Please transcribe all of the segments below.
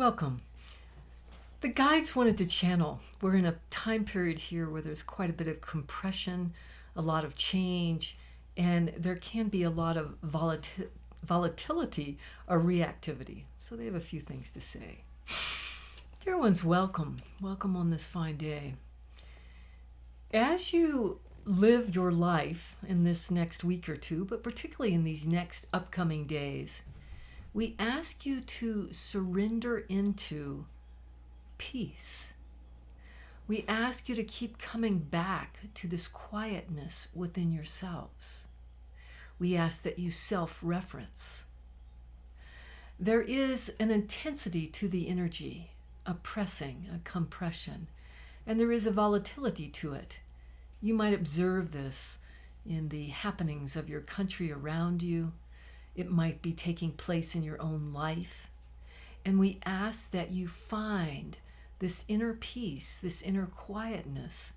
Welcome. The guides wanted to channel. We're in a time period here where there's quite a bit of compression, a lot of change, and there can be a lot of volatility or reactivity. So they have a few things to say. Dear ones, welcome. Welcome on this fine day. As you live your life in this next week or two, but particularly in these next upcoming days, we ask you to surrender into peace. We ask you to keep coming back to this quietness within yourselves. We ask that you self-reference. There is an intensity to the energy, a pressing, a compression, and there is a volatility to it. You might observe this in the happenings of your country around you. It might be taking place in your own life. And we ask that you find this inner peace, this inner quietness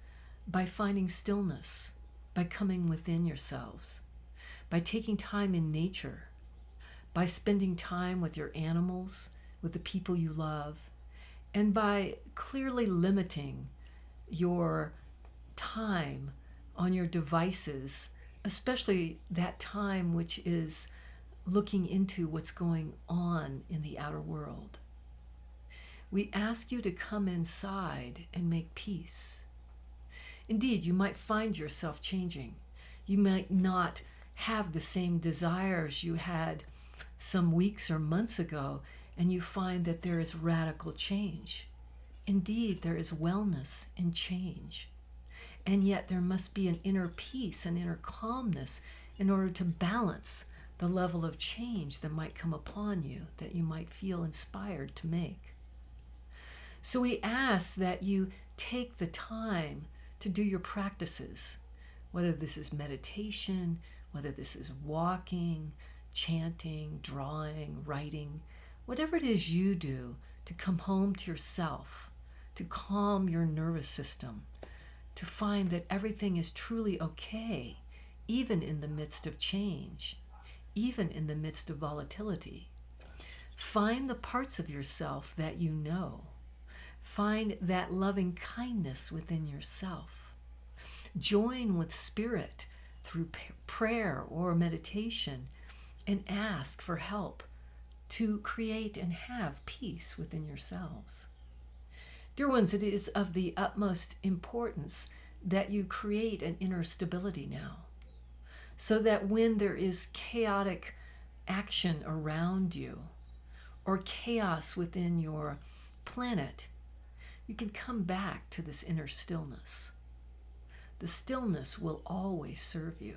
by finding stillness, by coming within yourselves, by taking time in nature, by spending time with your animals, with the people you love, and by clearly limiting your time on your devices, especially that time which is looking into what's going on in the outer world. We ask you to come inside and make peace. Indeed, you might find yourself changing. You might not have the same desires you had some weeks or months ago, and you find that there is radical change. Indeed, there is wellness in change. And yet there must be an inner peace, an inner calmness in order to balance the level of change that might come upon you, that you might feel inspired to make. So we ask that you take the time to do your practices, whether this is meditation, whether this is walking, chanting, drawing, writing, whatever it is you do to come home to yourself, to calm your nervous system, to find that everything is truly okay, even in the midst of change, even in the midst of volatility. Find the parts of yourself that you know. Find that loving kindness within yourself. Join with spirit through prayer or meditation and ask for help to create and have peace within yourselves. Dear ones, it is of the utmost importance that you create an inner stability now, so that when there is chaotic action around you or chaos within your planet, you can come back to this inner stillness. The stillness will always serve you.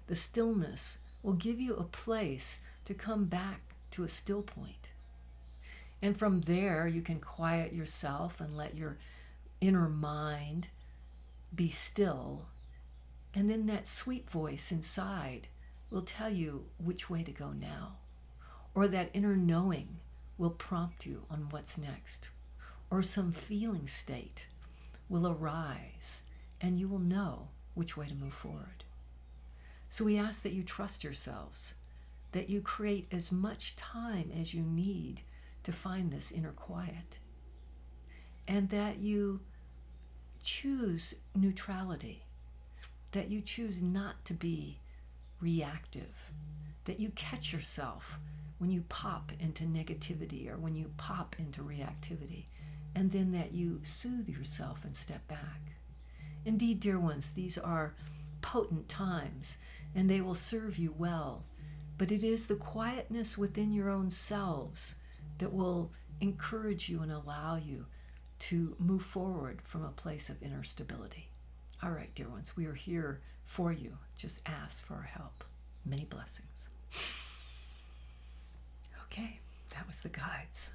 The stillness will give you a place to come back to a still point. And from there, you can quiet yourself and let your inner mind be still. And then that sweet voice inside will tell you which way to go now. Or that inner knowing will prompt you on what's next. Or some feeling state will arise and you will know which way to move forward. So we ask that you trust yourselves, that you create as much time as you need to find this inner quiet, and that you choose neutrality, that you choose not to be reactive, that you catch yourself when you pop into negativity or when you pop into reactivity, and then that you soothe yourself and step back. Indeed, dear ones, these are potent times, and they will serve you well, but it is the quietness within your own selves that will encourage you and allow you to move forward from a place of inner stability. All right, dear ones, we are here for you. Just ask for our help. Many blessings. Okay, that was the guides.